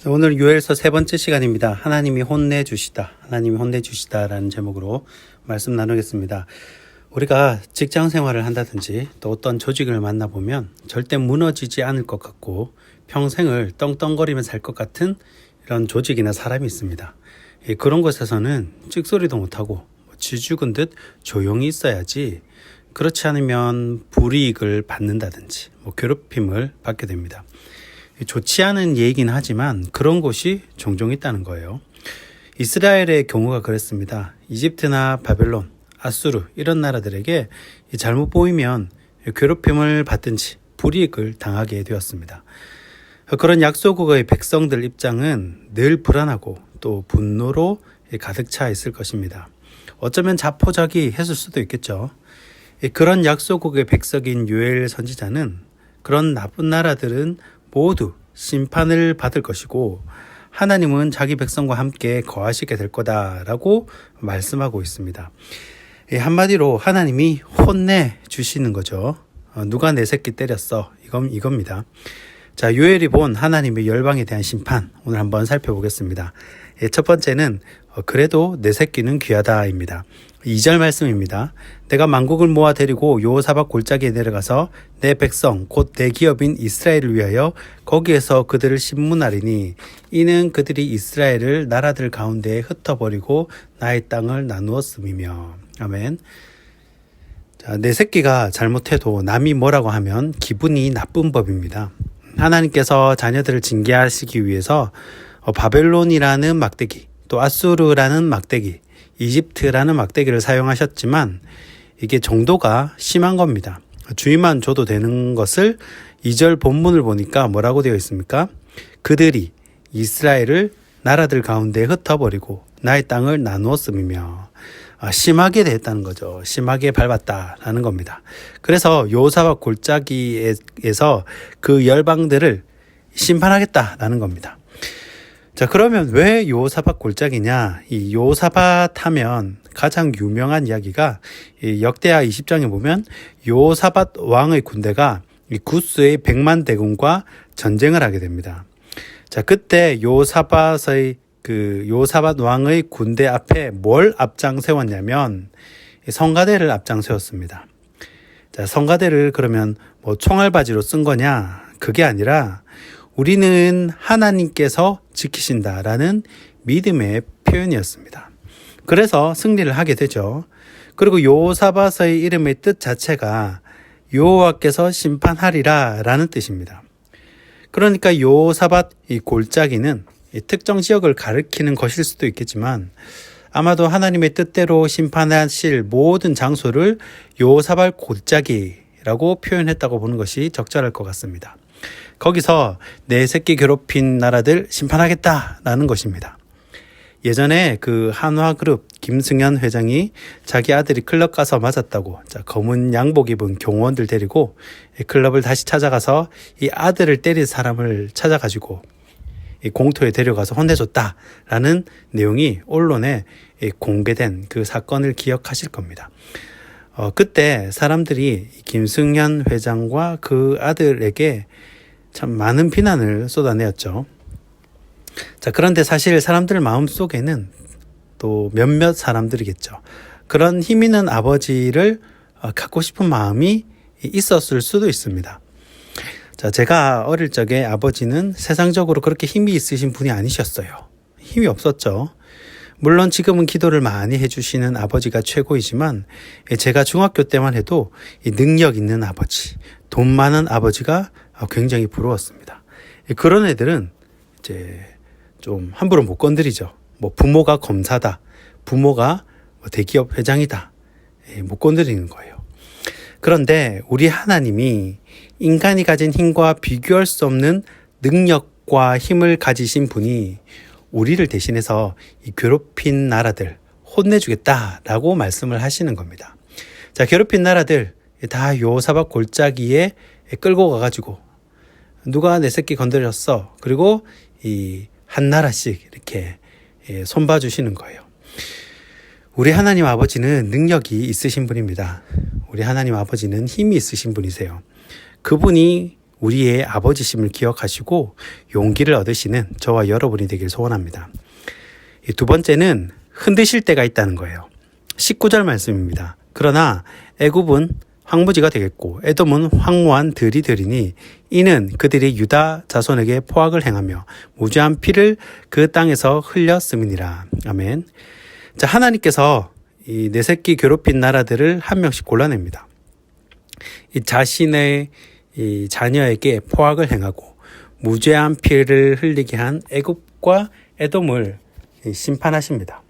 오늘 요엘서 세 번째 시간입니다. 하나님이 혼내주시다. 하나님이 혼내주시다라는 제목으로 말씀 나누겠습니다. 우리가 직장 생활을 한다든지 또 어떤 조직을 만나보면 절대 무너지지 않을 것 같고 평생을 떵떵거리며 살 것 같은 이런 조직이나 사람이 있습니다. 그런 곳에서는 찍소리도 못하고 쥐죽은 듯 조용히 있어야지, 그렇지 않으면 불이익을 받는다든지 괴롭힘을 받게 됩니다. 좋지 않은 예이긴 하지만 그런 곳이 종종 있다는 거예요. 이스라엘의 경우가 그랬습니다. 이집트나 바벨론, 아수르 이런 나라들에게 잘못 보이면 괴롭힘을 받든지 불이익을 당하게 되었습니다. 그런 약소국의 백성들 입장은 늘 불안하고 또 분노로 가득 차 있을 것입니다. 어쩌면 자포자기 했을 수도 있겠죠. 그런 약소국의 백성인 요엘 선지자는 그런 나쁜 나라들은 모두 심판을 받을 것이고 하나님은 자기 백성과 함께 거하시게 될 거다라고 말씀하고 있습니다. 한마디로 하나님이 혼내주시는 거죠. 누가 내 새끼 때렸어? 이겁니다. 자, 요엘이 본 하나님의 열방에 대한 심판, 오늘 한번 살펴보겠습니다. 첫 번째는 그래도 내 새끼는 귀하다입니다. 2절 말씀입니다. 내가 만국을 모아 데리고 여호사밧 골짜기에 내려가서 내 백성 곧 내 기업인 이스라엘을 위하여 거기에서 그들을 심문하리니 이는 그들이 이스라엘을 나라들 가운데에 흩어버리고 나의 땅을 나누었음이며. 아멘. 자, 내 새끼가 잘못해도 남이 뭐라고 하면 기분이 나쁜 법입니다. 하나님께서 자녀들을 징계하시기 위해서 바벨론이라는 막대기, 또 아수르라는 막대기, 이집트라는 막대기를 사용하셨지만 이게 정도가 심한 겁니다. 주의만 줘도 되는 것을 2절 본문을 보니까 뭐라고 되어 있습니까? 그들이 이스라엘을 나라들 가운데 흩어버리고 나의 땅을 나누었음이며. 심하게 됐다는 거죠. 심하게 밟았다라는 겁니다. 그래서 여호사밧 골짜기에서 그 열방들을 심판하겠다라는 겁니다. 자, 그러면 왜 여호사밧 골짜기냐? 이 여호사밧 하면 가장 유명한 이야기가 이 역대하 20장에 보면 여호사밧 왕의 군대가 이 구스의 100만 대군과 전쟁을 하게 됩니다. 자, 그때 여호사밧 왕의 군대 앞에 뭘 앞장 세웠냐면 성가대를 앞장 세웠습니다. 자, 성가대를 그러면 총알바지로 쓴 거냐? 그게 아니라 우리는 하나님께서 지키신다라는 믿음의 표현이었습니다. 그래서 승리를 하게 되죠. 그리고 여호사밧의 이름의 뜻 자체가 여호와께서 심판하리라라는 뜻입니다. 그러니까 여호사밧 이 골짜기는 이 특정 지역을 가리키는 것일 수도 있겠지만 아마도 하나님의 뜻대로 심판하실 모든 장소를 여호사밧 골짜기라고 표현했다고 보는 것이 적절할 것 같습니다. 거기서 내 새끼 괴롭힌 나라들 심판하겠다라는 것입니다. 예전에 그 한화그룹 김승현 회장이 자기 아들이 클럽 가서 맞았다고 검은 양복 입은 경호원들 데리고 클럽을 다시 찾아가서 이 아들을 때린 사람을 찾아가지고 이 공터에 데려가서 혼내줬다라는 내용이 언론에 공개된 그 사건을 기억하실 겁니다. 그때 사람들이 김승현 회장과 그 아들에게 참 많은 비난을 쏟아내었죠. 자, 그런데 사실 사람들 마음속에는 또 몇몇 사람들이겠죠. 그런 힘 있는 아버지를 갖고 싶은 마음이 있었을 수도 있습니다. 자, 제가 어릴 적에 아버지는 세상적으로 그렇게 힘이 있으신 분이 아니셨어요. 힘이 없었죠. 물론 지금은 기도를 많이 해주시는 아버지가 최고이지만 제가 중학교 때만 해도 이 능력 있는 아버지, 돈 많은 아버지가 굉장히 부러웠습니다. 그런 애들은 이제 좀 함부로 못 건드리죠. 부모가 검사다, 부모가 대기업 회장이다, 못 건드리는 거예요. 그런데 우리 하나님이 인간이 가진 힘과 비교할 수 없는 능력과 힘을 가지신 분이 우리를 대신해서 이 괴롭힌 나라들 혼내주겠다라고 말씀을 하시는 겁니다. 자, 괴롭힌 나라들 다 여호사밧 골짜기에 끌고 가가지고 누가 내 새끼 건드렸어? 그리고 이 한 나라씩 이렇게 손봐 주시는 거예요. 우리 하나님 아버지는 능력이 있으신 분입니다. 우리 하나님 아버지는 힘이 있으신 분이세요. 그분이 우리의 아버지심을 기억하시고 용기를 얻으시는 저와 여러분이 되길 소원합니다. 두 번째는 흔드실 때가 있다는 거예요. 19절 말씀입니다. 그러나 애굽은 황무지가 되겠고 에돔은 황무한 들이 되리니 이는 그들이 유다 자손에게 포악을 행하며 무죄한 피를 그 땅에서 흘렸음이니라. 아멘. 자, 하나님께서 이 네 새끼 괴롭힌 나라들을 한 명씩 골라냅니다. 이 자신의 이 자녀에게 포악을 행하고 무죄한 피를 흘리게 한 애굽과 에돔을 심판하십니다.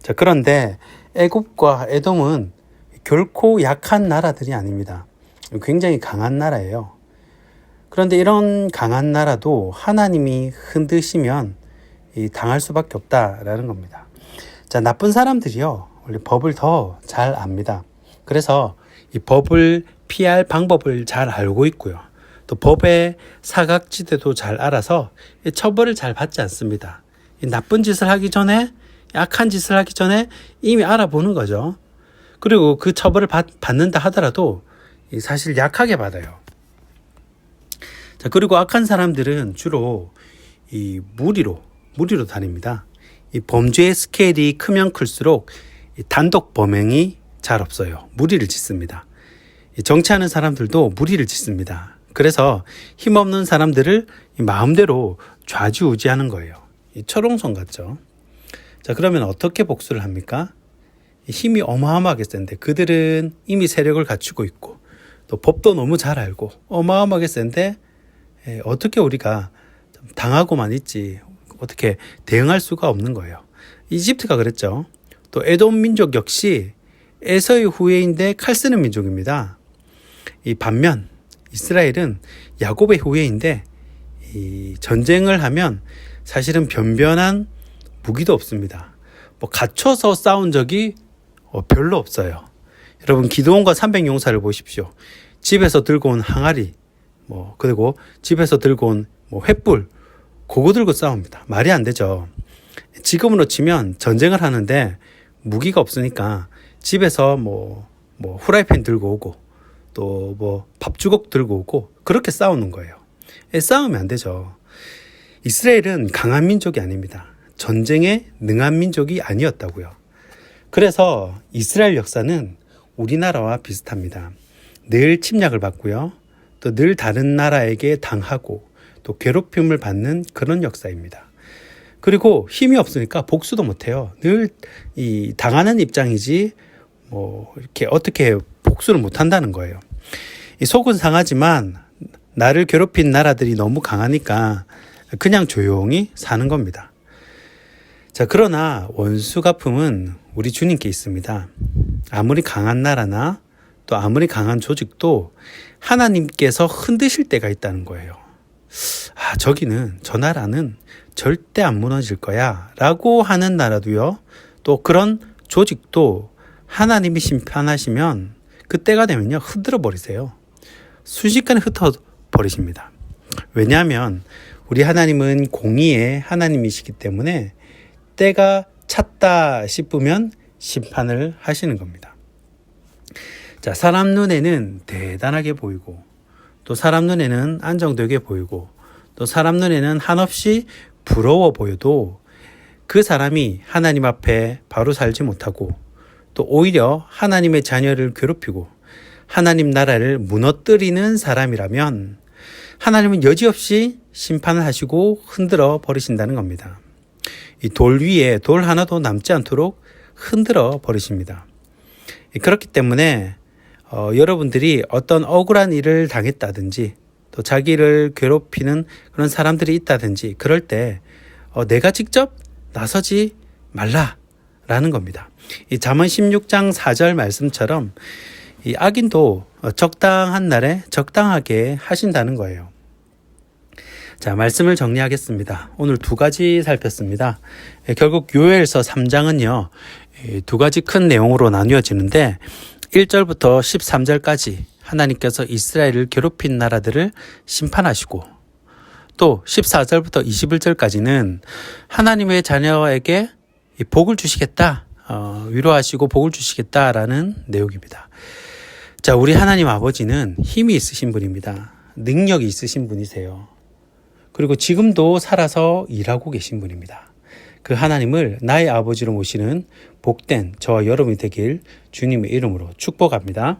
자, 그런데 애굽과 에돔은 결코 약한 나라들이 아닙니다. 굉장히 강한 나라예요. 그런데 이런 강한 나라도 하나님이 흔드시면 당할 수밖에 없다라는 겁니다. 자, 나쁜 사람들이요, 원래 법을 더 잘 압니다. 그래서 이 법을 피할 방법을 잘 알고 있고요. 또 법의 사각지대도 잘 알아서 처벌을 잘 받지 않습니다. 이 나쁜 짓을 하기 전에, 약한 짓을 하기 전에 이미 알아보는 거죠. 그리고 그 처벌을 받는다 하더라도 사실 약하게 받아요. 자, 그리고 악한 사람들은 주로 이 무리로 다닙니다. 이 범죄의 스케일이 크면 클수록 단독 범행이 잘 없어요. 무리를 짓습니다. 정치하는 사람들도 무리를 짓습니다. 그래서 힘없는 사람들을 마음대로 좌지우지하는 거예요. 철옹성 같죠. 자, 그러면 어떻게 복수를 합니까? 힘이 어마어마하게 센데 그들은 이미 세력을 갖추고 있고 또 법도 너무 잘 알고 어마어마하게 센데 어떻게 우리가 당하고만 있지 어떻게 대응할 수가 없는 거예요. 이집트가 그랬죠. 또 에돔 민족 역시 에서의 후예인데 칼 쓰는 민족입니다. 이 반면 이스라엘은 야곱의 후예인데 이 전쟁을 하면 사실은 변변한 무기도 없습니다. 뭐 갖춰서 싸운 적이 별로 없어요. 여러분, 기드온과 300용사를 보십시오. 집에서 들고 온 항아리, 그리고 집에서 들고 온 횃불, 그거 들고 싸웁니다. 말이 안 되죠. 지금으로 치면 전쟁을 하는데 무기가 없으니까 집에서 후라이팬 들고 오고 또 밥주걱 들고 오고 그렇게 싸우는 거예요. 싸우면 안 되죠. 이스라엘은 강한 민족이 아닙니다. 전쟁에 능한 민족이 아니었다고요. 그래서 이스라엘 역사는 우리나라와 비슷합니다. 늘 침략을 받고요. 또 늘 다른 나라에게 당하고 또 괴롭힘을 받는 그런 역사입니다. 그리고 힘이 없으니까 복수도 못해요. 늘 이 당하는 입장이지 이렇게 어떻게 복수를 못한다는 거예요. 이 속은 상하지만 나를 괴롭힌 나라들이 너무 강하니까 그냥 조용히 사는 겁니다. 자, 그러나 원수 갚음은 우리 주님께 있습니다. 아무리 강한 나라나 또 아무리 강한 조직도 하나님께서 흔드실 때가 있다는 거예요. 저 나라는 절대 안 무너질 거야 라고 하는 나라도요, 또 그런 조직도 하나님이 심판하시면 그때가 되면요 흔들어 버리세요. 순식간에 흩어 버리십니다. 왜냐하면 우리 하나님은 공의의 하나님이시기 때문에 때가 찼다 싶으면 심판을 하시는 겁니다. 자, 사람 눈에는 대단하게 보이고 또 사람 눈에는 안정되게 보이고 또 사람 눈에는 한없이 부러워 보여도 그 사람이 하나님 앞에 바로 살지 못하고 또 오히려 하나님의 자녀를 괴롭히고 하나님 나라를 무너뜨리는 사람이라면 하나님은 여지없이 심판을 하시고 흔들어 버리신다는 겁니다. 이 돌 위에 돌 하나도 남지 않도록 흔들어 버리십니다. 그렇기 때문에 여러분들이 어떤 억울한 일을 당했다든지 또 자기를 괴롭히는 그런 사람들이 있다든지 그럴 때 내가 직접 나서지 말라라는 겁니다. 이 잠언 16장 4절 말씀처럼 이 악인도 적당한 날에 적당하게 하신다는 거예요. 자, 말씀을 정리하겠습니다. 오늘 두 가지 살폈습니다. 결국 요엘서 3장은요, 두 가지 큰 내용으로 나뉘어지는데 1절부터 13절까지 하나님께서 이스라엘을 괴롭힌 나라들을 심판하시고 또 14절부터 21절까지는 하나님의 자녀에게 복을 주시겠다, 위로하시고 복을 주시겠다라는 내용입니다. 자, 우리 하나님 아버지는 힘이 있으신 분입니다. 능력이 있으신 분이세요. 그리고 지금도 살아서 일하고 계신 분입니다. 그 하나님을 나의 아버지로 모시는 복된 저와 여러분이 되길 주님의 이름으로 축복합니다.